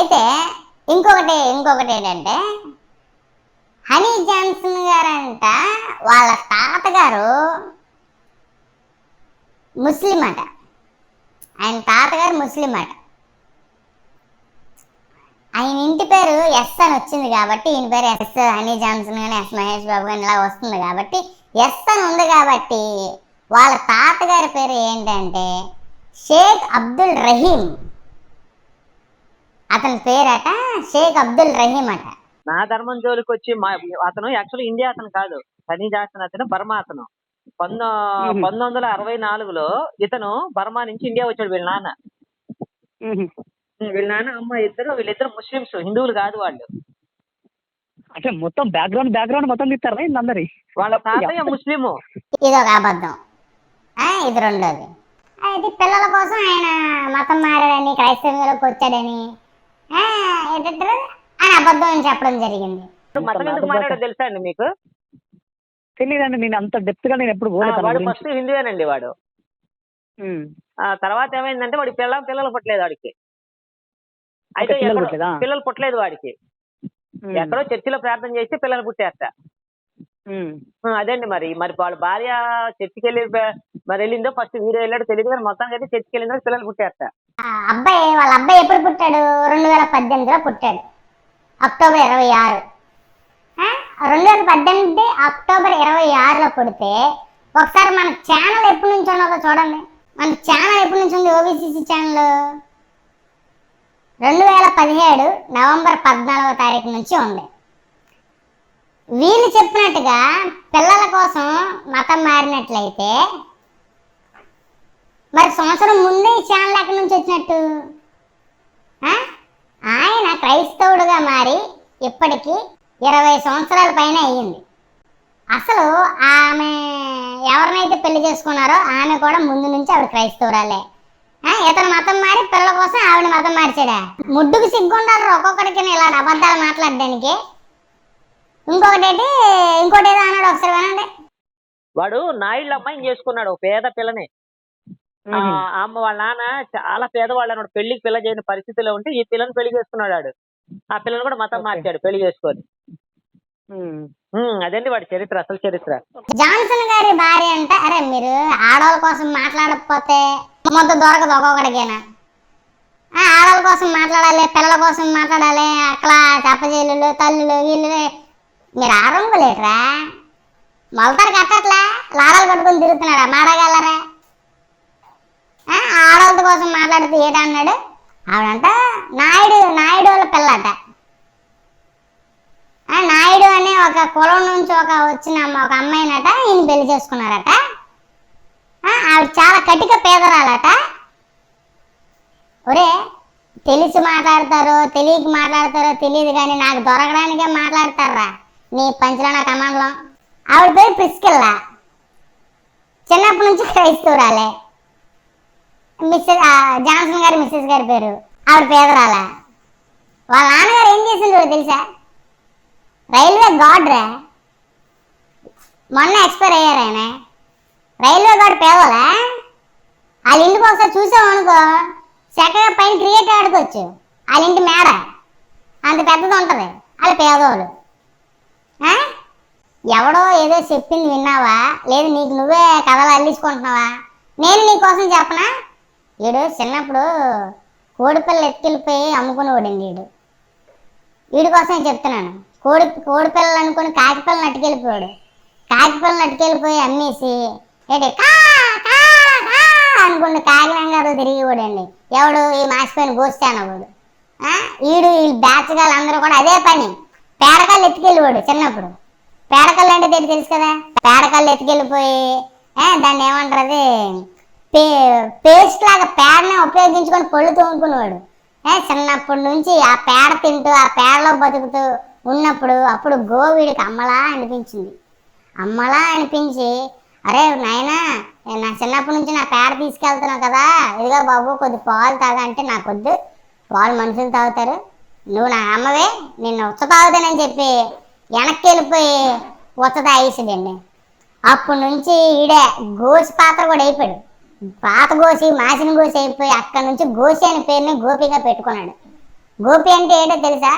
అయితే ఇంకొకటి ఏంటంటే హనీ జాన్సన్ గారంట వాళ్ళ తాతగారు ముస్లిం అట. ఆయన తాతగారు ముస్లిం అట. ఆయన ఇంటి పేరు ఎస్ అని వచ్చింది కాబట్టి, ఈయన పేరు ఎస్ హనీ జాన్సన్ కానీ ఎస్ మహేష్ బాబు కానీ ఇలా వస్తుంది కాబట్టి, ఎస్ అని ఉంది కాబట్టి వాళ్ళ తాతగారి పేరు ఏంటంటే షేక్ అబ్దుల్ రహీం. అతని పేరట షేక్ అబ్దుల్ రహీం అట. నా ధర్మం జోలికి వచ్చి అతను యాక్చువల్ ఇండియా అతను కాదు, హనీ జాన్సన్ అతను బర్మా అతను. 1964లో ఇతను బర్మా నుంచి ఇండియా వచ్చాడు. వీళ్ళ నాన్న వీళ్ళిద్దరు ముస్లిమ్స్, హిందువులు కాదు వాళ్ళు. అంటే మొత్తం బ్యాక్గ్రౌండ్ మొత్తం తీస్తారా అందరి? వాళ్ళ తాతయ్య ముస్లిము. ఇదొక అబద్ధం, ఇది రెండోది. అయితే పిల్లల కోసం ఆయన మతం మారాడని, క్రైస్తవంలోకి వచ్చాడని ఏంటంటారు ఆయన అబద్ధం అని చెప్పడం జరిగింది. మతం ఎందుకు మారాడో తెలుసా అండి మీకు? తెలియదండి, నేను అంత డెప్త్ గా నేను ఎప్పుడు వాడు ఫస్ట్ హిందువేనండి వాడు. తర్వాత ఏమైందంటే వాడి పిల్లలు పుట్టలేదు వాడికి. అయితే పిల్లలు పుట్టలేదు వాడికి. ఎక్కడో చర్చిలో ప్రార్థన చేస్తే పిల్లలు పుట్టారట. అదేండి మరి వాళ్ళ భార్య చర్చికి వెళ్ళిందో ఫస్ట్ వీడియో వెళ్ళాడో తెలియదు కానీ మొత్తానికి అయితే చర్చికి వెళ్ళిందో పిల్లలు పుట్టారట. వాళ్ళ అబ్బాయి ఎప్పుడు పుట్టాడు? 2018లో పుట్టాడు, అక్టోబర్ 26. 2018 అక్టోబర్ 26లో పుడితే ఒకసారి మన ఛానల్ ఎప్పటి నుంచి ఉన్నదో చూడండి. మన ఛానల్ ఎప్పటి నుంచి ఉంది? ఓబీసీసీ ఛానల్ 2017 నవంబర్ 14వ తారీఖు నుంచి ఉంది. వీళ్ళు చెప్పినట్టుగా పిల్లల కోసం మతం మారినట్లయితే మరి సంవత్సరం ముందే ఈ ఛానల్ ఎక్కడి నుంచి వచ్చినట్టు? ఆయన క్రైస్తవుడుగా మారి ఇప్పటికీ 20 సంవత్సరాల పైన అయ్యింది. అసలు ఆమె ఎవరినైతే పెళ్లి చేసుకున్నారో ఆమె కూడా ముందు నుంచి ఆవిడ క్రైస్తవురాలే. ఇతను మతం మారి పిల్లల కోసం ఆవిడ మతం మార్చాడా? ముడ్డుకు సిగ్గుంటారు ఒక్కొక్కడికి ఇలా అబద్ధాలు మాట్లాడడానికి. ఇంకోటి ఏదో అన్నాడు, ఒకసారి వినండి. వాడు నాయుడు అమ్మాయిని చేసుకున్నాడు, పేద పిల్లని. అమ్మ వాళ్ళ నాన్న చాలా పేదవాళ్ళు అన్నాడు. పెళ్లికి పిల్ల చేయని పరిస్థితిలో ఉంటే ఈ పిల్లని పెళ్లి చేసుకున్నాడు వాడు. ఆ పిల్లని కూడా మతం మార్చాడు పెళ్లి చేసుకొని. అదేంటి వాడి చరిత్ర, అసలు చరిత్ర. జాన్సన్ గారి భార్య అంటే, అరే మీరు ఆడవాళ్ళ కోసం మాట్లాడకపోతే మొత్తం దొరకదు ఒక్కొక్కడికైనా. ఆడవాళ్ళ కోసం మాట్లాడాలి, పిల్లల కోసం మాట్లాడాలి, అక్కడ చెప్పజేలు తల్లులు వీళ్ళు. మీరు ఆరంగులేట్రా మొలతారు కట్టట్లా, లారాలు కట్టుకొని తిరుగుతున్నాడా మాడగలరా? ఆడవాళ్ళ కోసం మాట్లాడితే ఏటన్నాడు? ఆవిడంట నాయుడు వాళ్ళ పిల్లట. నాయుడు అనే ఒక కులం నుంచి వచ్చిన ఒక అమ్మాయినట ఈయన పెళ్లి చేసుకున్నారట. ఆవిడ చాలా కటిక పేదరాలట. ఒరే తెలిసి మాట్లాడతారో తెలియక మాట్లాడతారో తెలియదు కానీ నాకు దొరకడానికే మాట్లాడతారా నీ పంచలన కమాండ్లో. ఆవిడ పేరు ప్రిస్కిల్లా, చిన్నప్పటి నుంచి క్రైస్తవురాలే. జాన్సన్ గారి మిస్సెస్ గారి పేరు, ఆవిడ పేదరాల. వాళ్ళ నాన్నగారు ఏం చేసిండ్రో తెలుసా? రైల్వే గార్డ్రా, మొన్న ఎక్స్పైర్ అయ్యారు ఆయన. రైల్వే గార్డ్ పేదోలా? వాళ్ళ ఇంటికి ఒకసారి చూసామనుకో చక్కగా పైన క్రికెట్ ఆడుకోవచ్చు. వాళ్ళ ఇంటి మేడ అంత పెద్దది ఉంటుంది. వాళ్ళు పేదోళ్ళు. ఎవడో ఏదో చెప్పింది విన్నావా? లేదు నీకు నువ్వే కథలు అల్లించుకుంటున్నావా? నేను నీకోసం చెప్పనా? వీడు చిన్నప్పుడు కోడిపిల్లలు ఎత్తుకెళ్ళిపోయి అమ్ముకునేవాడండి. వీడి కోసమే చెప్తున్నాను. కోడిపిల్లలు అనుకుని కాకిపిల్లలు అట్టుకెళ్ళిపోయాడు. కాకిపిల్లలు అట్టుకెళ్ళిపోయి అమ్మేసి ఏంటి అనుకుంటే కాకిలంగారు తిరిగిపోడండి. ఎవడు? ఈ మాసిపోయిన గోస్తానవాడు. వీళ్ళు బ్యాచ్ గారు అందరూ కూడా అదే పని. పేడకాళ్ళు ఎత్తుకెళ్ళిపోయాడు చిన్నప్పుడు. పేడకల్లు అంటే తెలుసు కదా, పేడకల్లు ఎత్తుకెళ్ళిపోయి దాన్ని ఏమంటారు, పేస్ట్ లాగా పేడనే ఉపయోగించుకొని పళ్ళు తోముకునేవాడు. చిన్నప్పటి నుంచి ఆ పేడ తింటూ ఆ పేడలో బతుకుతూ ఉన్నప్పుడు అప్పుడు గోవీడికి అమ్మలా అనిపించి అరే నాయనా నా చిన్నప్పటి నుంచి నా పేడ తీసుకెళ్తున్నావు కదా, ఇదిగో బాబు కొద్ది పాలు తాగా అంటే నాకొద్దు, పాలు మనుషులు తాగుతారు, నువ్వు నా అమ్మవే, నిన్ను ఉచ్చ తాగుతానని చెప్పి వెనక్కి వెళ్ళిపోయి ఉచ్చ తాగేసాడండి. అప్పటి నుంచి ఈడే గోసి పాత్ర కూడా అయిపోయాడు. పాత గోసి మాసిన గోసి అయిపోయి అక్కడి నుంచి గోసి అనే పేరుని గోపిగా పెట్టుకున్నాడు. గోపి అంటే ఏంటో తెలుసా?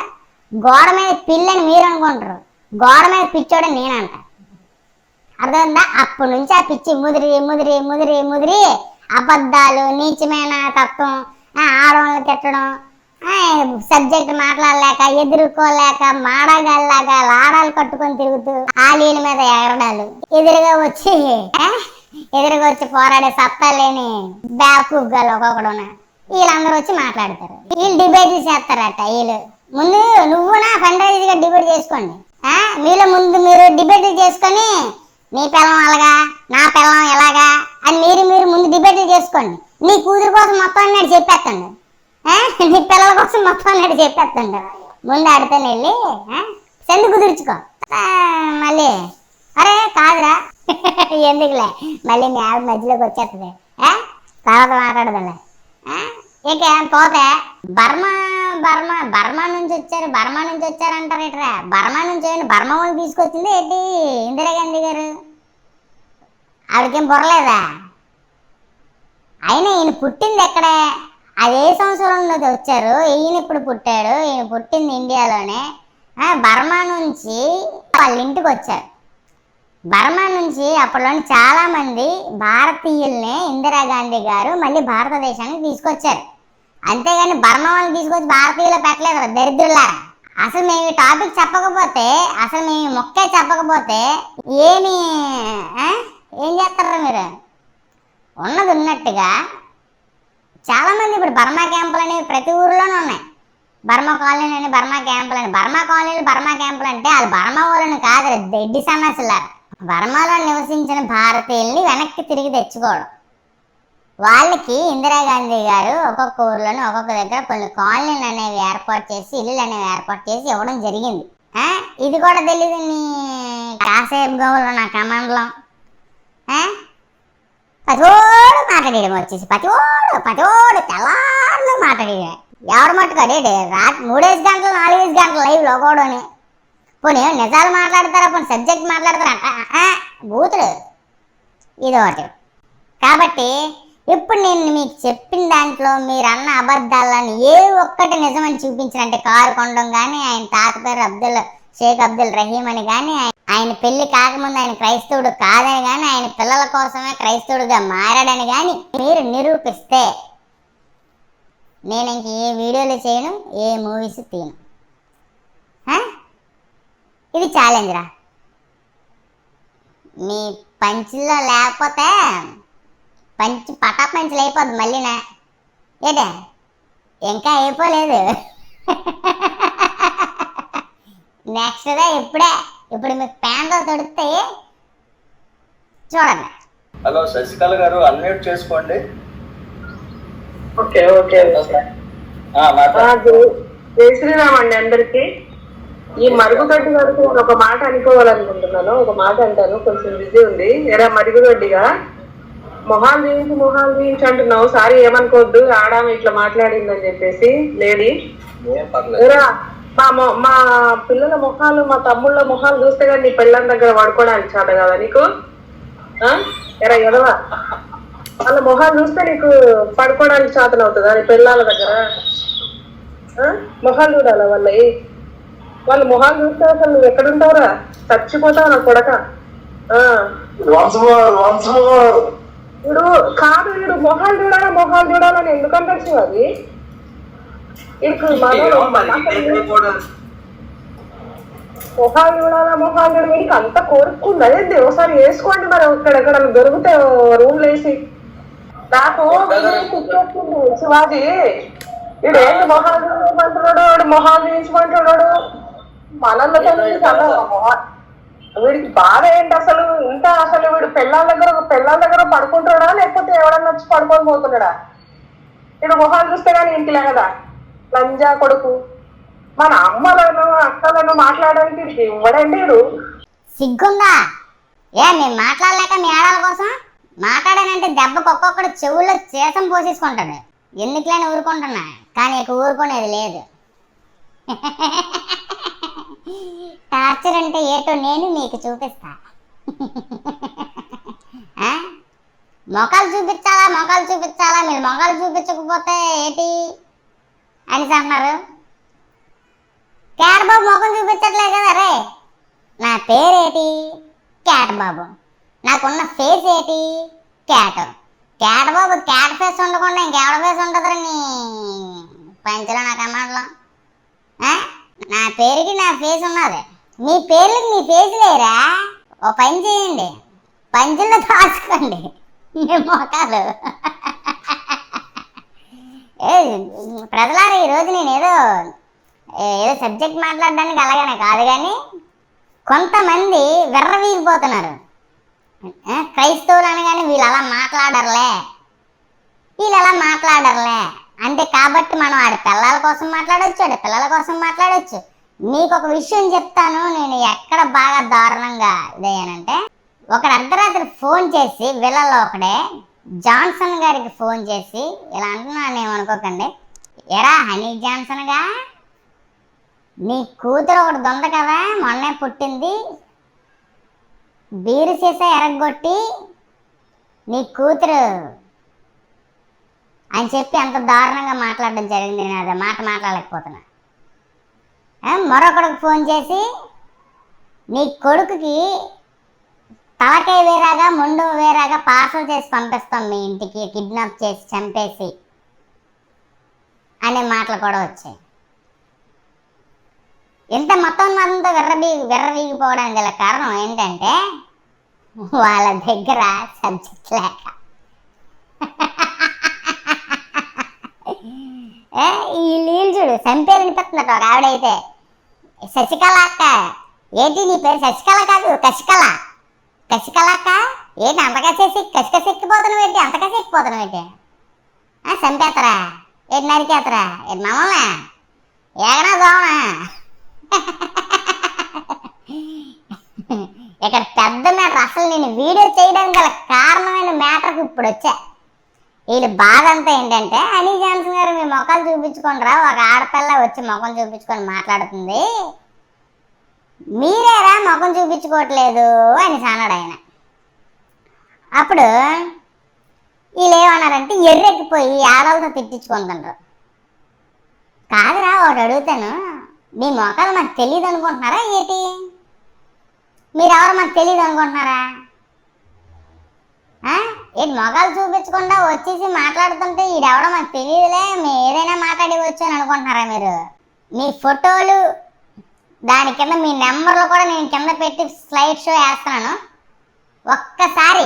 గోడ మీద పిల్లని మీరు అనుకుంటారు, గోడ మీద పిచ్చోడని నేనంట. అర్థమైందా? అప్పటి నుంచి ఆ పిచ్చి ముదిరి ముదిరి ముదిరి ముదిరి అబద్ధాలు, నీచమైన తత్వం, ఆడవాళ్ళని తిట్టడం, సబ్జెక్ట్ మాట్లాడలేక, ఎదుర్కోలేక, మాడగల్లాగా లాడాలు కట్టుకొని తిరుగుతూ ఆలీల మీద ఎగరడాలు, ఎదురుగా వచ్చి పోరాడే సత్తా లేని బ్యాకూగ్గాలు ఒక్కొక్కడు. వీళ్ళందరూ వచ్చి మాట్లాడతారు, వీళ్ళు డిబేట్లు చేస్తారట. వీళ్ళు ముందు నువ్వు నా ఫండ్ గా డిబేట్ చేసుకోండి. మీలో ముందు మీరు డిబేట్లు చేసుకొని నీ పిల్లం అలాగా, నా పిల్లం ఎలాగా అని మీరు ముందు డిబేట్లు చేసుకోండి. నీ కూతురు కోసం మొత్తం అన్నాడు చెప్పేస్తాడు, నీ పిల్లల కోసం మొత్తం అన్నాడు చెప్పేస్తాడు. ముందు ఆడితే వెళ్ళి సెందు కుదుర్చుకో. మళ్ళీ అరే కాదురా ఎందుకులే, మళ్ళీ మీ ఆవిడ మధ్యలోకి వచ్చేస్తుంది, తర్వాత మాట్లాడదులే. ఇక పోతే బర్మా నుంచి వచ్చారు అంటారు ఇట్రా. బర్మా నుంచి బర్మా వాళ్ళు తీసుకొచ్చింది ఏంటి ఇందిరాగాంధీ గారు? ఆవిడకేం బుర్రలేదా? అయినా ఈయన పుట్టింది ఎక్కడే? అది ఏ సంవత్సరంలో వచ్చారు? ఈయన ఇప్పుడు పుట్టాడు, ఈయన పుట్టింది ఇండియాలోనే. బర్మా నుంచి వాళ్ళ ఇంటికి వచ్చారు. బర్మా నుంచి అప్పట్లోని చాలా మంది భారతీయుల్ని ఇందిరాగాంధీ గారు మళ్ళీ భారతదేశానికి తీసుకొచ్చారు. అంతేగాని బర్మా వాళ్ళని తీసుకొచ్చి భారతీయులు పెట్టలేదు దరిద్రులా. అసలు మేము ఈ టాపిక్ చెప్పకపోతే, అసలు మేము మొక్కే చెప్పకపోతే ఏం చేస్తారా మీరు? ఉన్నది ఉన్నట్టుగా చాలా మంది ఇప్పుడు బర్మా క్యాంపులు అనేవి ప్రతి ఊర్లోనే ఉన్నాయి. బర్మా కాలనీ అని, బర్మా క్యాంపులు అని. బర్మా కాలనీలు, బర్మా క్యాంపులు అంటే వాళ్ళు బర్మా వాళ్ళని కాదు, దెడ్డి సన్నాసులా. బర్మాలో నివసించిన భారతీయుల్ని వెనక్కి తిరిగి తెచ్చుకోవడం. వాళ్ళకి ఇందిరాగాంధీ గారు ఒక్కొక్క ఊర్లోనే ఒక్కొక్క దగ్గర కొన్ని కాలనీలు అనేవి ఏర్పాటు చేసి, ఇల్లులు అనేవి ఏర్పాటు చేసి ఇవ్వడం జరిగింది. ఇది కూడా తెలీదు నీ కాసేపు గౌలో నా కమాండ్లో. పతివాడు మాట్లాడేయడం వచ్చేసి, పతివాడు తెల్లారులు మాట్లాడేయడం. ఎవరు మట్టుకాడేడు రాత్రి 3 గంటలు 4 గంటలు లైవ్లో ఒకడని. పోనీ నిజాలు మాట్లాడతారా, పోనీ సబ్జెక్ట్ మాట్లాడతారా? బూతుడు ఇదొకటి. కాబట్టి ఇప్పుడు నేను మీకు చెప్పిన దాంట్లో మీరు అన్న అబద్ధాలను ఏ ఒక్కటి నిజమని చూపించినంటే, కారు కొనడం కానీ, ఆయన తాత పేరు షేక్ అబ్దుల్ రహీం అని కానీ, ఆయన పెళ్లి కాకముందు ఆయన క్రైస్తవుడు కాదని కానీ, ఆయన పిల్లల కోసమే క్రైస్తవుడుగా మారాడని కానీ మీరు నిరూపిస్తే నేను ఇంక ఏ వీడియోలు చేయను, ఏ మూవీస్ తీయను. ఇది ఛాలెంజ్ రా. మీ పంచుల్లో లేకపోతే పంచులు అయిపోద్ది మళ్ళీనా? ఏటే ఇంకా అయిపోలేదు. నెక్స్ట్గా ఇప్పుడు మీకు ప్యాంట్లు తొడితే చూడండి. హలో శశికళ గారు, అన్మ్యూట్ చేసుకోండి. ఓకే జై శ్రీరామ్ అండి అందరికి. ఈ మరుగుదొడ్డి గారికి నేను ఒక మాట అనుకోవాలనుకుంటున్నాను. ఒక మాట అంటాను, కొంచెం బిజీ ఉంది. ఎరా మరుగుదొడ్డిగా మొహాలు తీయించి అంటున్నావు. సారీ ఏమనుకోవద్దు, ఆడామ ఇట్లా మాట్లాడిందని చెప్పేసి లేడీ. ఎరా మా పిల్లల మొహాలు, మా తమ్ముళ్ళ మొహాలు చూస్తే కానీ నీ పెళ్ళం దగ్గర పడుకోవడానికి చేత కదా నీకు? ఎరా ఎదవా, వాళ్ళ మొహాలు చూస్తే నీకు పడుకోవడానికి చేతన అవుతుందా నీ పిల్లల దగ్గర? మొహాలు చూడాలా వాళ్ళ మొహాలు చూస్తే అసలు నువ్వు ఎక్కడుంటావురా? చచ్చిపోతావు నా కొడక. వీడు కాదు, వీడు మొహాలు చూడాలని ఎందుకంటే అది వీడికి మొహాలు చూడాలి వీడికి అంత కోరుకుంది. అదే ఒకసారి వేసుకోండి మరి, ఎక్కడ దొరికితే రూమ్ లేసి. నాకు శివాజీ వీడు ఏంటి మొహాలు చూపించమంటున్నాడు, వాడు మొహాలు చూపించమంటున్నాడు. మనల్లో వీడికి బాధ ఏంటి అసలు? ఇంకా అసలు వీడు పెళ్ళాల దగ్గర పడుకుంటున్నాడా, లేకపోతే ఎవడన్నా వచ్చి పడుకొని పోతున్నాడా? వీడు మొహాలు చూస్తే కానీ ఇంటిలే కదా లంజా కొడుకు. మన అమ్మలను అక్కలను మాట్లాడడానికి ఇవ్వడండి వీడు. సిగ్గుందా? నేను మాట్లాడలేక మీ ఆడాల కోసం మాట్లాడానంటే దెబ్బకు ఒక్కొక్కడు చెవుల్లో చేసం పోసేసుకుంటాడు. ఎందుకులేని ఊరుకుంటున్నా, కానీ ఇక ఊరుకునేది లేదు. టార్చర్ అంటే ఏటో నేను మీకు చూపిస్తా. మొఖాలు చూపించాలా మీరు మొఖాలు చూపించకపోతే ఏంటి అని అంటున్నారు. క్యాట్ బాబు ముఖం చూపించట్లేదు కదా రే. నా పేరేటి క్యాట్ బాబు, నాకున్న ఫేస్ ఏటి క్యాట్. క్యాట్ బాబు క్యాట్ ఫేస్ ఉండకుండా ఇంకెవడ ఫేస్ ఉంటుందిరా నీ పంచలో నా కమాండ్లో. నా పేరుకి నా ఫేస్ ఉన్నది, మీ పేర్లకి మీ ఫేస్ లేరా. ఓ పని చేయండి, పంచుల్లో దాచుకోండి మీ మొఖాలు. ప్రజలారా ఈరోజు నేను ఏదో సబ్జెక్ట్ మాట్లాడడానికి అలాగనే కాదు, కానీ కొంతమంది విర్రవీగిపోతున్నారు. క్రైస్తవులు అనగానే వీళ్ళు అలా మాట్లాడరులే, వీళ్ళు అలా మాట్లాడరులే అంటే కాబట్టి మనం ఆడి పిల్లల కోసం మాట్లాడవచ్చు, ఆడి పిల్లల కోసం మాట్లాడవచ్చు. మీకు ఒక విషయం చెప్తాను, నేను ఎక్కడ బాగా దారుణంగా ఇదయ్యానంటే, ఒకడు అర్ధరాత్రి ఫోన్ చేసి, వీళ్ళలో ఒకడే జాన్సన్ గారికి ఫోన్ చేసి ఇలా అంటున్నాను ఏమనుకోకండి, ఎరా హనీ జాన్సన్గా, నీ కూతురు ఒకటి దొంద కదా, మొన్నే పుట్టింది, బీరు సీసా ఎరగొట్టి నీ కూతురు అని చెప్పి అంత దారుణంగా మాట్లాడడం జరిగింది. నేను అదే మాట మాట్లాడలేకపోతున్నా. మరొకడికి ఫోన్ చేసి, నీ కొడుకుకి తలకాయ వేరాగా ముండు వేరాగా పార్సల్ చేసి పంపిస్తాం మీ ఇంటికి, కిడ్నాప్ చేసి చంపేసి అనే మాటలు కూడా వచ్చాయి. ఇంత మతోన్మాదంతో విర్రవీగిపోవడానికి గల కారణం ఏంటంటే వాళ్ళ దగ్గర సబ్జెక్ట్ లేక. ఈ నీళ్ళు చూడు చంపేరు అనిపిస్తుందట ఒక ఆవిడైతే, శశికళ అక్క, ఏంటి నీ పేరు శశికళ కాదు కశికళ, కశికళ అక్క ఏంటి అంతగా చేసి కసికసిక్కిపోతున్నావు ఏంటి, అంతగా ఎక్కిపోతున్నావు ఏంటి, చంపేతరా ఏంటి, నరికేతరా ఏంటి, మమ్మల్ని ఏగనా దోమనా. ఇక్కడ పెద్ద మ్యాటర్, అసలు నేను వీడియో చేయడానికి గల కారణమైన మ్యాటర్కి ఇప్పుడు వచ్చా. వీళ్ళు బాధ అంతా ఏంటంటే, హనీ జాన్సన్ గారు మీ మొఖాలు చూపించుకోండిరా, ఒక ఆడపిల్ల వచ్చి ముఖం చూపించుకొని మాట్లాడుతుంది, మీరేరా ముఖం చూపించుకోవట్లేదు అని అన్నాడు ఆయన. అప్పుడు వీళ్ళు ఏమన్నారంటే ఎర్రెక్కిపోయి ఆడలతో తిట్టించుకుంటుండ్రు. కాదురా ఒకటి అడుగుతాను, మీ మొఖాలు మాకు తెలియదు అనుకుంటున్నారా ఏంటి, మీరెవరు మాకు తెలియదు అనుకుంటున్నారా, ఏంటి మొఖాలు చూపించకుండా వచ్చేసి మాట్లాడుతుంటే ఈడెవడో మాకు తెలియదులే, మేము ఏదైనా మాట్లాడవచ్చు అని అనుకుంటున్నారా మీరు. మీ ఫోటోలు దాని కింద మీ నెంబర్లు కూడా నేను కింద పెట్టి స్లైడ్ షో వేస్తున్నాను, ఒక్కసారి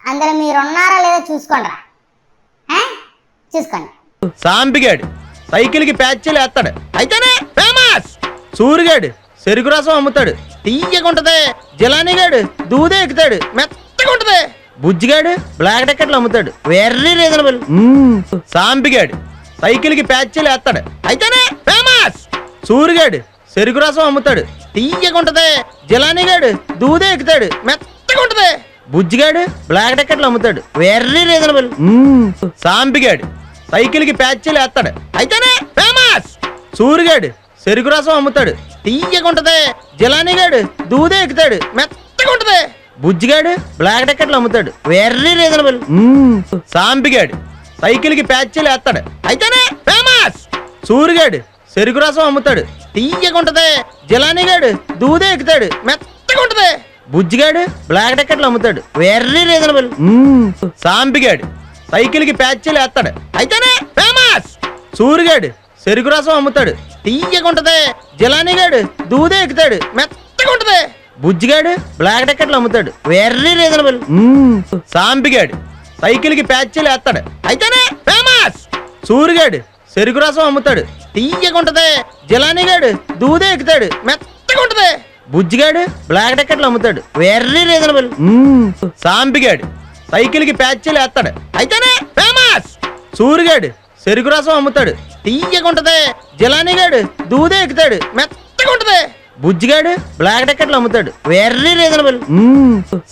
అందులో మీరు ఉన్నారో లేదో చూసుకోండి రా, చూసుకోండి. సాంబిగాడు సైకిల్కి ప్యాచ్లు వేస్తాడు, అయితేనే ఫేమస్. సూరిగాడు చెరుకు రసం అమ్ముతాడు, తీయకుంటది. జిలానీగాడు దూదే ఎక్కుతాడు, మెత్తగా ఉంటది. బుజ్జిగాడు బ్లాక్ టికెట్లు అమ్ముతాడు, వెరీ రీజనబుల్. సాంబిగాడు సైకిల్కి ప్యాచ్లు వేస్తాడు, అయితేనే ఫేమస్. సూరిగాడు చెరుకు రసం అమ్ముతాడు, తీయకుంటది. జిలానీగాడు దూదే ఎక్కుతాడు, మెత్తగా ఉంటది. బుజ్జిగాడు బ్లాక్ టికెట్లు అమ్ముతాడు, వెరీ రీజనబుల్. సాంబిగాడు సైకిల్కి ప్యాచ్లు వేస్తాడు, అయితేనే ఫేమస్. సూరిగాడు చెరుకు రసం అమ్ముతాడు, తీయకుంటది. జిలానీగాడు దూదే ఎక్కుతాడు, మెత్తగా ఉంటది. బుజ్జిగాడు బ్లాక్ టికెట్లు అమ్ముతాడు, వెరీ రీజనబుల్. సాంబిగాడు సైకిల్కి ప్యాచ్లు వేస్తాడు, అయితేనే ఫేమస్. సూరిగాడు చెరుకు రసం అమ్ముతాడు, తీయకుంటది. జిలానీగాడు దూదే ఎక్కుతాడు, మెత్తగా ఉంటది. బుజ్జిగాడు బ్లాక్ టికెట్లు అమ్ముతాడు, వెరీ రీజనబుల్. సాంబిగాడు సైకిల్కి ప్యాచ్లు వేస్తాడు, అయితేనే ఫేమస్. సూరిగాడు చెరుకు రసం అమ్ముతాడు, తీయకుంటది. జిలానీగాడు దూదే ఎక్కుతాడు, మెత్తగా ఉంటది. బుజ్జిగాడు బ్లాక్ టికెట్లు అమ్ముతాడు, వెరీ రీజనబుల్. సాంబిగాడు సైకిల్కి ప్యాచ్లు వేస్తాడు, అయితేనే ఫేమస్. సూరిగాడు చెరుకు రసం అమ్ముతాడు, తీయకుంటది. జిలానీగాడు దూదే ఎక్కుతాడు, మెత్తగా ఉంటది. బుజ్జిగాడు బ్లాక్ టికెట్లు అమ్ముతాడు, వెరీ రీజనబుల్. సాంబిగాడు సైకిల్కి ప్యాచ్లు వేస్తాడు, అయితేనే ఫేమస్. సూరిగాడు చెరుకు రసం అమ్ముతాడు, తీయకుంటది. జిలానీగాడు దూదే ఎక్కుతాడు, మెత్తగా ఉంటది. బుజ్జిగాడు బ్లాక్ టికెట్లు అమ్ముతాడు, వెరీ రీజనబుల్.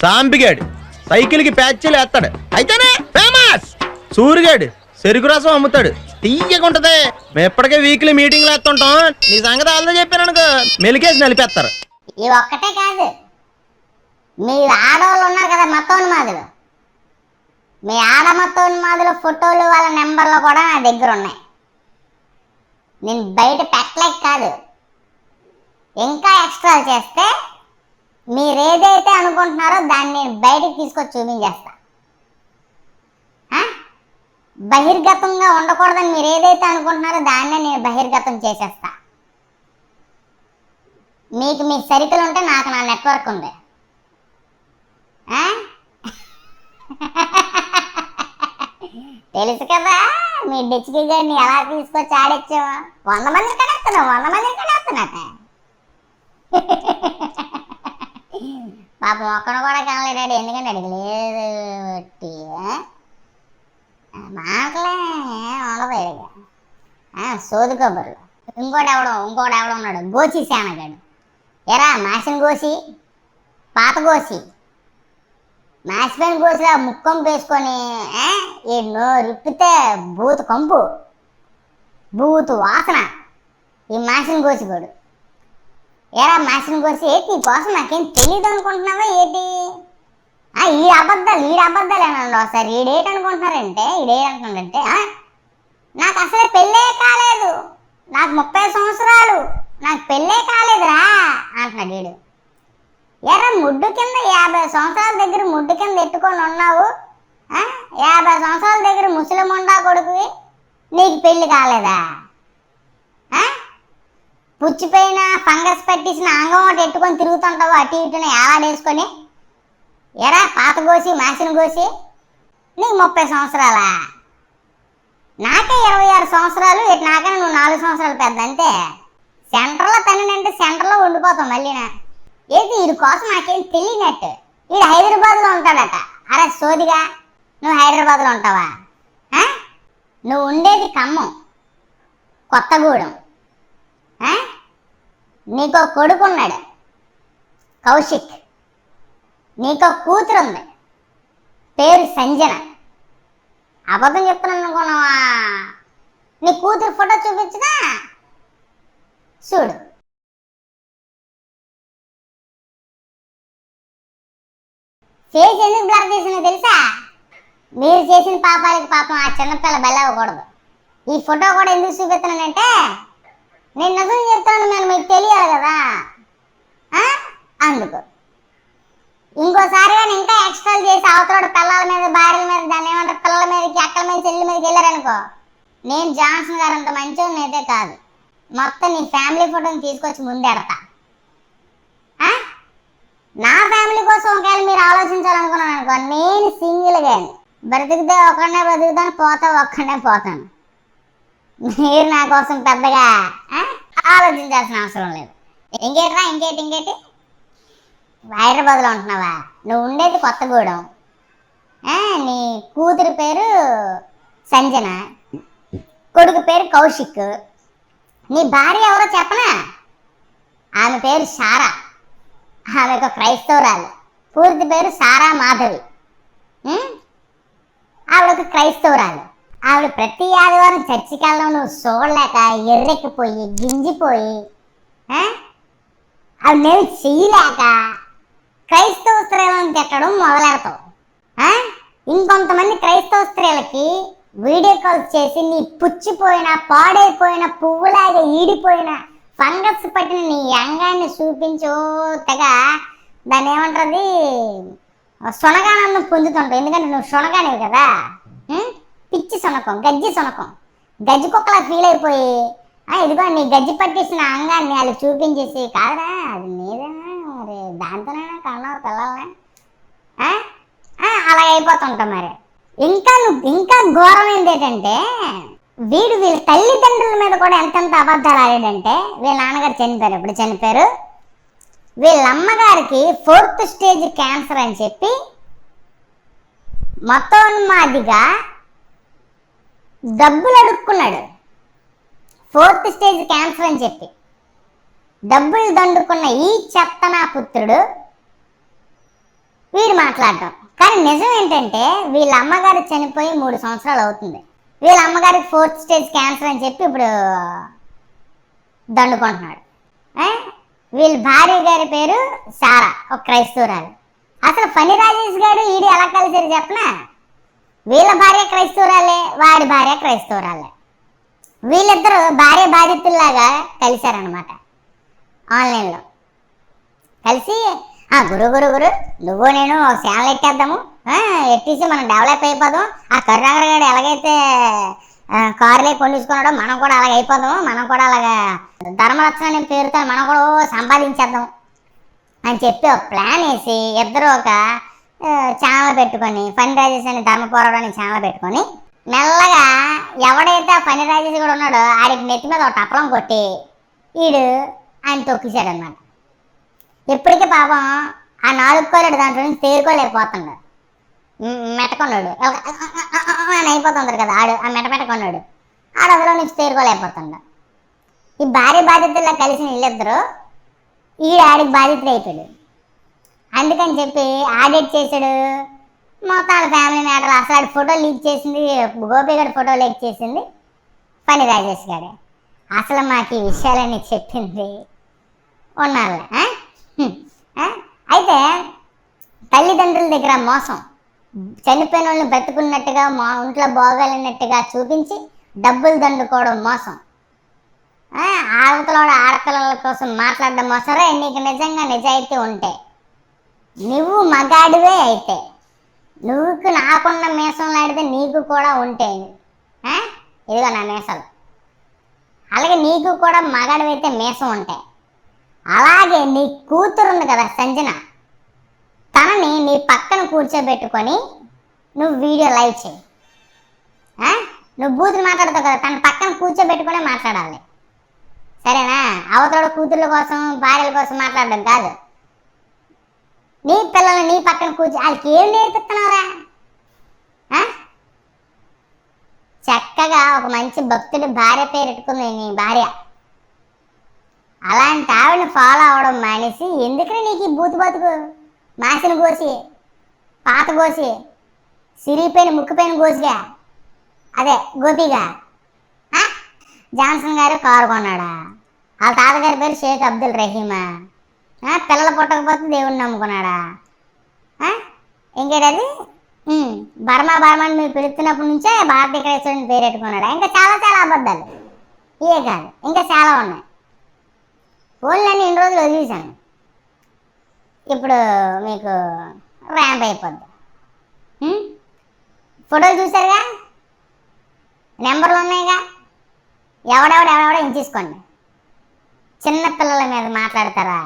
సాంబిగాడు సైకిల్కి ప్యాచ్లు వేస్తాడు, అయితేనే ఫేమస్. సూరిగాడు చెరుకు రసం అమ్ముతాడు, తీయకుంటది. మేము ఎప్పటికే వీక్లీ మీటింగ్లు వేస్తుంటాం, నీ సంగతి వాళ్ళతో చెప్పాను అనుకో మెలికేసి నలిపేస్తారు. ఇవి ఒక్కటే కాదు, మీ ఆడవాళ్ళు ఉన్నారు కదా మతోన్మాదులు, మీ ఆడ మతోన్మాదుల ఫోటోలు వాళ్ళ నెంబర్లు కూడా నా దగ్గర ఉన్నాయి. నేను బయట పెట్టలేక కాదు, ఇంకా ఎక్స్ట్రా చేస్తే మీరేదైతే అనుకుంటున్నారో దాన్ని నేను బయటికి తీసుకొచ్చి చూపించేస్తా. బహిర్గతంగా ఉండకూడదని మీరు ఏదైతే అనుకుంటున్నారో దాన్నే నేను బహిర్గతం చేసేస్తా. మీకు మీ సరికులు ఉంటే నాకు నా నెట్వర్క్ ఉంది. తెలుసు కదా మీ డిచ్కి గారిని ఎలా తీసుకొచ్చి ఆడొచ్చావా. 100 మందిని కడేస్తున్నట. పాపం ఒక్కడు కూడా కనలేడాడు. ఎందుకంటే అడిగలేదు మాటలే ఉండదు ఇక సోది కబుర్లు. ఇంకోటి ఎవడో ఉన్నాడు గోచి శానగాడు. ఎరా మాసిన గోసి పాత గోసి మాసిపోయిన గోసిలా ముక్కంపు వేసుకొని ఎన్నో రిప్పితే బూతు కంపు బూతు వాసన ఈ మాసిన గోసిగోడు. ఎరా మాసిన గోసి ఏంటి నీ కోసం నాకేం తెలియదు అనుకుంటున్నావా ఏంటి? ఈ అబద్ధాలు ఏనండి. ఒకసారి ఈడేటనుకుంటున్నారంటే ఈడేటంటున్నాడంటే నాకు అసలే పెళ్ళే కాలేదు, నాకు 30 సంవత్సరాలు, నాకు పెళ్ళే కాలేదురా అంటున్నాడు వీడు. ఎర్ర ముడ్డు కింద 50 సంవత్సరాల దగ్గర ముడ్డు కింద ఎట్టుకొని ఉన్నావు. 50 సంవత్సరాల దగ్గర ముసలిముండా కొడుకువి, నీకు పెళ్ళి కాలేదా? పుచ్చిపోయిన ఫంగస్ పట్టేసిన అంగం ఒకటి ఎట్టుకొని తిరుగుతుంటావు అటు ఇటున ఏలాడేసుకొని. ఎరా పాత గోసి మాసిన గోసి నీకు 30 సంవత్సరాలా? నాకే 26 సంవత్సరాలు. ఇటు నాకైనా నువ్వు 4 సంవత్సరాలు పెద్ద. అంతే సెంటర్లో తనంటే సెంటర్లో ఉండిపోతావు మళ్ళీనా. ఏది వీడి కోసం నాకేం తెలియనట్టు. వీడు హైదరాబాద్లో ఉంటాడట. అరే సోదిగా నువ్వు హైదరాబాద్లో ఉంటావా? నువ్వు ఉండేది ఖమ్మం కొత్తగూడెం. నీకో కొడుకున్నాడు కౌశిక్, నీకో కూతురు ఉంది పేరు సంజన. అబద్ధం చెప్తున్నాను అనుకున్నావా? నీ కూతురు ఫోటో చూపించదా చూడు. ఫేస్ ఎందుకు బ్లర్ చేసినా తెలుసా? మీరు చేసిన పాపాలకి పాపం ఆ చిన్నపిల్ల బెల్లవ్వకూడదు. ఈ ఫోటో కూడా ఎందుకు చూపిస్తున్నానంటే నేను నిజం చెప్తాను మీకు తెలియాలి కదా, అందుకు. ఇంకోసారి కానీ ఇంకా ఎక్స్ట్రా చేసి అవతల పిల్లల మీద భార్యల మీద దాన్ని ఏమంటారు పిల్లల మీదకి అక్కల మీద చెల్లి మీదకి వెళ్ళారనుకో, నేను జాన్సన్ గారు అంత మంచిగా అయితే కాదు. మొత్తం నీ ఫ్యామిలీ ఫోటోని తీసుకొచ్చి ముందెడతా. నా ఫ్యామిలీ కోసం ఒకవేళ మీరు ఆలోచించాలనుకున్నాను అనుకో, నేను సింగిల్గా బ్రతికితే ఒక్కడనే బ్రతుకుతాను, పోతా ఒక్కడనే పోతాను. మీరు నా కోసం పెద్దగా ఆలోచించాల్సిన అవసరం లేదు. ఇంకేటి హైదరాబాద్లో ఉంటున్నావా? నువ్వు ఉండేది కొత్తగూడెం. నీ కూతురు పేరు సంజన, కొడుకు పేరు కౌశిక్. నీ భార్య ఎవరో చెప్పనా? ఆమె పేరు సారా. ఆమె ఒక క్రైస్తవురాలు. పూర్తి పేరు సారా మాధవి. ఆవిడ ఒక క్రైస్తవురాలు. ఆవిడ ప్రతి ఆదివారం చర్చికి వెళ్ళడం నువ్వు చూడలేక ఎర్రెక్కిపోయి గింజిపోయి ఆవిడ నేను చెయ్యలేక క్రైస్తవ స్త్రీలను తిట్టడం మొదలెడతావు. ఇంకొంతమంది క్రైస్తవ స్త్రీలకి వీడియో కాల్స్ చేసి నీ పుచ్చిపోయిన పాడైపోయిన పువ్వులాగా ఈడిపోయిన ఫంగస్ పట్టిన నీ అంగాన్ని చూపించు తెగ దాన్ని ఏమంటుంది శొనగానందం పొందుతుంటావు. ఎందుకంటే నువ్వు శొనగానివి కదా, పిచ్చి శొనకం గజ్జి శొనకం గజ్జి కుక్కలా ఫీల్ అయిపోయి ఇదిగో నీ గజ్జి పట్టేసిన అంగాన్ని వాళ్ళు చూపించేసి కాదురా అది నీదేనా మరి దాంతోనైనా కన్నావు పిల్లల్ని అలా అయిపోతుంటాం. మరి ఇంకా ఘోరమైంది ఏంటంటే వీళ్ళ తల్లిదండ్రుల మీద కూడా ఎంతెంత అబద్ధాలు ఆడాడంటే, వీళ్ళ నాన్నగారు చనిపోయారు. ఎప్పుడు చనిపోయారు? వీళ్ళ అమ్మగారికి 4th స్టేజ్ క్యాన్సర్ అని చెప్పి మొత్తోన్మాదిగా డబ్బులు అడుక్కున్నాడు. 4th స్టేజ్ క్యాన్సర్ అని చెప్పి డబ్బులు దండుకున్న ఈ చెత్తనా పుత్రుడు వీడు మాట్లాడటం. కానీ నిజం ఏంటంటే వీళ్ళ అమ్మగారు చనిపోయి 3 సంవత్సరాలు అవుతుంది. వీళ్ళ అమ్మగారికి 4th స్టేజ్ క్యాన్సర్ అని చెప్పి ఇప్పుడు దండుకుంటున్నాడు. వీళ్ళ భార్య గారి పేరు సారా, ఒక క్రైస్తవురాలు. అసలు ఫణి రాజేష్ గారు ఈడు ఎలా కలిసారు చెప్పనా? వీళ్ళ భార్య క్రైస్తవురాలే, వాడి భార్య క్రైస్తవురాలే. వీళ్ళిద్దరూ భార్య బాధితుల్లాగా కలిశారనమాట. ఆన్లైన్లో కలిసి గురు గురు గురు నువ్వు నేను ఒక ఛానల్ ఎట్టేద్దాము, ఎట్టేసి మనం డెవలప్ అయిపోదాం. ఆ కరుణాకర్ గారు ఎలాగైతే కారులే కొండించుకున్నాడో మనం కూడా అలాగ అయిపోదాము, మనం కూడా అలాగా ధర్మరక్షణ అనే పేరుతో మనం కూడా సంపాదించేద్దాం అని చెప్పి ఒక ప్లాన్ వేసి ఇద్దరు ఒక ఛానల్ పెట్టుకొని ఫనీ రాజేష్ అని ధర్మ పోరాటం అనే ఛానల్ పెట్టుకొని మెల్లగా ఎవడైతే ఆ ఫనీ రాజేష్ కూడా ఉన్నాడో ఆడికి నెత్తి మీద ఒక టపలం కొట్టి వీడు ఆయన తొక్కిసాడు అనమాట. ఇప్పటికీ పాపం ఆ 4 కోలేడు దాంట్లో నుంచి తేరుకోలేకపోతున్నాడు. మెట్టకొన్నాడు అని అయిపోతుంటారు కదా ఆడు, ఆ మెట్టకొన్నాడు ఆడు అందులో నుంచి తేరుకోలేకపోతున్నాడు. ఈ భార్య బాధ్యతల్లో కలిసిన వీళ్ళిద్దరూ ఈడు ఆడికి బాధ్యతలు అయిపోయాడు. అందుకని చెప్పి ఆడిట్ చేశాడు మొత్తం ఫ్యామిలీ మ్యాటర్. అసలు ఆడి ఫోటో లీక్ చేసింది గోపి గారి ఫోటో లీక్ చేసింది ఫనీ రాజేష్ గారే. అసలు మాకు ఈ విషయాలన్నీ చెప్పింది ఉన్నారు. అయితే తల్లిదండ్రుల దగ్గర మోసం, చనిపోయిన వాళ్ళని బ్రతుకున్నట్టుగా మా ఇంట్లో బాగాలన్నట్టుగా చూపించి డబ్బులు దండుకోవడం మోసం, ఆడతలోడ ఆడపిల్లల కోసం మాట్లాడడం మోసం. రే నీకు నిజంగా నిజాయితీ ఉంటే నువ్వు మగాడివే అయితే నువ్వుకు నాకున్న మీసంలాడితే నీకు కూడా ఉంటే ఇదిగో నా మీసాలు, అలాగే నీకు కూడా మగాడివైతే మీసం ఉంటాయి. అలాగే నీ కూతురు ఉంది కదా సంజన, తనని నీ పక్కన కూర్చోబెట్టుకొని నువ్వు వీడియో లైవ్ చేయి. నువ్వు బూతులు మాట్లాడతావు కదా, తన పక్కన కూర్చోబెట్టుకునే మాట్లాడాలి, సరేనా? అవతల కూతుర్ల కోసం భార్యల కోసం మాట్లాడడం కాదు. నీ పిల్లల్ని నీ పక్కన కూర్చో, వాళ్ళకి ఏం నేర్పిస్తున్నారా? చక్కగా ఒక మంచి భక్తుడి భార్య పేరు పెట్టుకుంది నీ భార్య. అలాంటి ఆవిడని ఫాలో అవడం మానేసి ఎందుకని నీకు ఈ బూతు బతుకు? మాసిన కోసి, పాత కోసి, సిరిపోయిన ముక్కుపోయిన కోసిగా, అదే గోపిగా. జాన్సన్ గారు కారు కొన్నాడా? వాళ్ళ తాతగారి పేరు షేక్ అబ్దుల్ రహీమా. పిల్లలు పుట్టకపోతే దేవుణ్ణి నమ్ముకున్నాడా? ఇంకేటది బర్మా అని మీరు పిలుస్తున్నప్పటి నుంచే భారతీయ క్రైస్తవుని పేరు పెట్టుకున్నాడా? ఇంకా చాలా చాలా అబద్ధాలు, ఇవే కాదు ఇంకా చాలా ఉన్నాయి. ఫోన్లన్నీ ఇన్ని రోజులు వదిలేశాను, ఇప్పుడు మీకు ర్యాంప్ అయిపోద్ది. ఫోటోలు చూసారుగా, నెంబర్లు ఉన్నాయిగా, ఎవడెవడెవడెవడో ఇంచేసుకోండి. చిన్నపిల్లల మీద మాట్లాడతారా?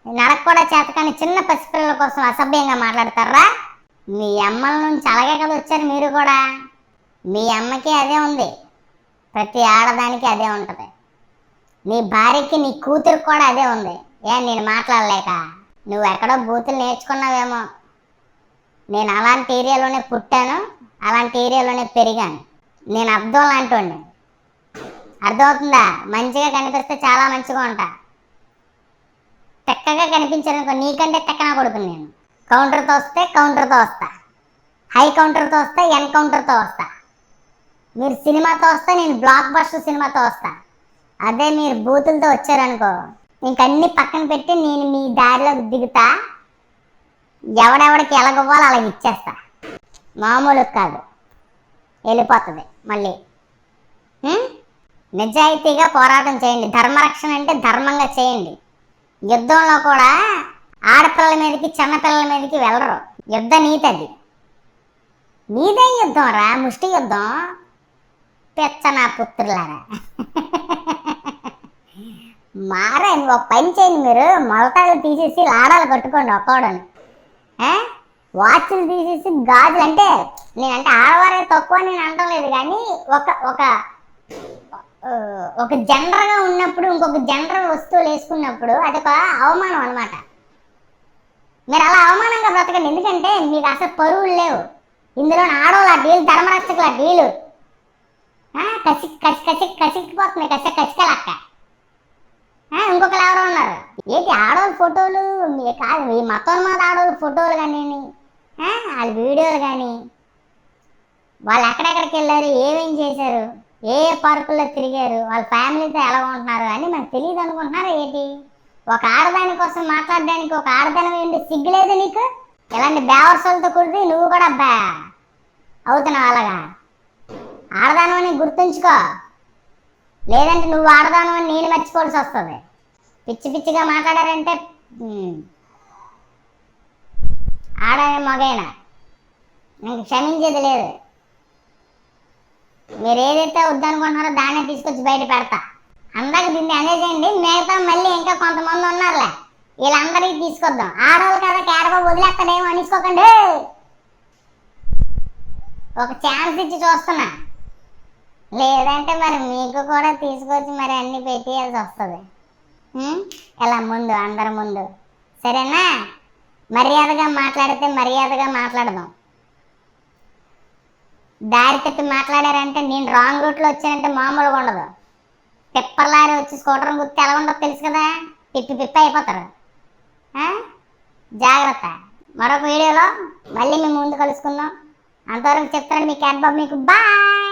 నడక కూడా చేత కానీ చిన్న పసిపిల్లల కోసం అసభ్యంగా మాట్లాడతారా? మీ అమ్మల నుంచి అలాగే కదా వచ్చారు మీరు కూడా. మీ అమ్మకి అదే ఉంది, ప్రతి ఆడదానికి అదే ఉంటుంది. నీ భార్యకి నీ కూతురికి కూడా అదే ఉంది. నేను మాట్లాడలేక నువ్వు ఎక్కడో బూతులు నేర్చుకున్నావేమో. నేను అలాంటి ఏరియాలోనే పుట్టాను, అలాంటి ఏరియాలోనే పెరిగాను. నేను అర్థం లాంటి అర్థమవుతుందా? మంచిగా కనిపిస్తే చాలా మంచిగా ఉంటా, తెక్కగా కనిపించానుకో నీకంటే తెక్కన కొడుకుని నేను. కౌంటర్తో వస్తే కౌంటర్తో వస్తా, హై కౌంటర్తో వస్తే ఎన్కౌంటర్తో వస్తా. మీరు సినిమాతో వస్తే నేను బ్లాక్ బస్టర్ సినిమాతో వస్తా. అదే మీరు బూతులతో వచ్చారనుకో ఇంకన్నీ పక్కన పెట్టి నేను మీ దారిలో దిగుతా, ఎవడెవడికి ఎలాగవ్వాలో అలాగ ఇచ్చేస్తా. మామూలు కాదు, వెళ్ళిపోతుంది మళ్ళీ. నిజాయితీగా పోరాటం చేయండి. ధర్మరక్షణ అంటే ధర్మంగా చేయండి. యుద్ధంలో కూడా ఆడపిల్లల మీదకి చిన్నపిల్లల మీదకి వెళ్ళరు. యుద్ధ నీతి అది. నీదే యుద్ధం రా, ముష్టి యుద్ధం. పెచ్చ నా పుత్రులారా మారా ఒక పని చేయండి, మీరు మొలతాలు తీసేసి లాడాలు కట్టుకోండి ఒక్కోడని. వాచ్లు తీసేసి గాజులు, అంటే నేనంటే ఆడవారే తక్కువ నేను అనడం లేదు, కానీ ఒక జనరల్గా ఉన్నప్పుడు ఇంకొక జనరల్ వస్తువులు వేసుకున్నప్పుడు అదొక అవమానం అనమాట. మీరు అలా అవమానంగా బ్రతకండి, ఎందుకంటే మీకు అసలు పరువులు లేవు. ఇందులో ఆడవాళ్ళ డీలు, ధర్మరక్షకుల డీలు కసిక్కిపోతున్నాయి, కసికలక్క. ఇంకొకరు ఎవరో ఉన్నారు, ఏంటి ఆడవాళ్ళ ఫోటోలు కాదు, ఈ మతోన్మాద ఆడవాళ్ళ ఫోటోలు కానీ వాళ్ళ వీడియోలు కానీ వాళ్ళు ఎక్కడెక్కడికి వెళ్ళారు, ఏమేం చేశారు, ఏ పార్కుల్లో తిరిగారు, వాళ్ళ ఫ్యామిలీతో ఎలా ఉంటున్నారు అని మనకు తెలియదు అనుకుంటున్నారా ఏంటి? ఒక ఆడదాని కోసం మాట్లాడడానికి ఒక ఆడదాని ఏంటి సిగ్గులేదు నీకు? ఇలాంటి బేవర్సలతో కుడితే నువ్వు కూడా అవుతున్నావు అలాగా. ఆడదానని గుర్తుంచుకో. లేదంటే నువ్వు ఆడదాను అని నేను మర్చిపోవాల్సి వస్తుంది. పిచ్చి పిచ్చిగా మాట్లాడారంటే ఆడనే మగైనా ఇంక క్షమించేది లేదు. మీరు ఏదైతే వద్దనుకుంటున్నారో దాన్నే తీసుకొచ్చి బయట పెడతా. అందరికి దీన్ని ఎంజాయ్ చేయండి. మిగతా మళ్ళీ ఇంకా కొంతమంది ఉన్నారులే, వీళ్ళందరికీ తీసుకొద్దాం. ఆడవాళ్ళు కదా కేరళ వదిలేస్తాడేమో అనిసుకోకండి. ఒక ఛాన్స్ ఇచ్చి చూస్తున్నా, లేదంటే మరి మీకు కూడా తీసుకొచ్చి మరి అన్ని పెట్టేయాల్సి వస్తుంది. ఇలా ముందు అందరి ముందు సరేనా? మర్యాదగా మాట్లాడితే మర్యాదగా మాట్లాడదాం. దారి తప్పి మాట్లాడారంటే నేను రాంగ్ రూట్లో వచ్చానంటే మామూలుగా ఉండదు. పిప్పర్లారి వచ్చి స్కూటర్ గుర్తి ఎలా ఉండదు తెలుసు కదా, పిప్పి అయిపోతారు. జాగ్రత్త. మరొక వీడియోలో మళ్ళీ మేము ముందు కలుసుకుందాం. అంతవరకు చెప్తాను మీ క్యాట్ బాబు మీకు బాయ్.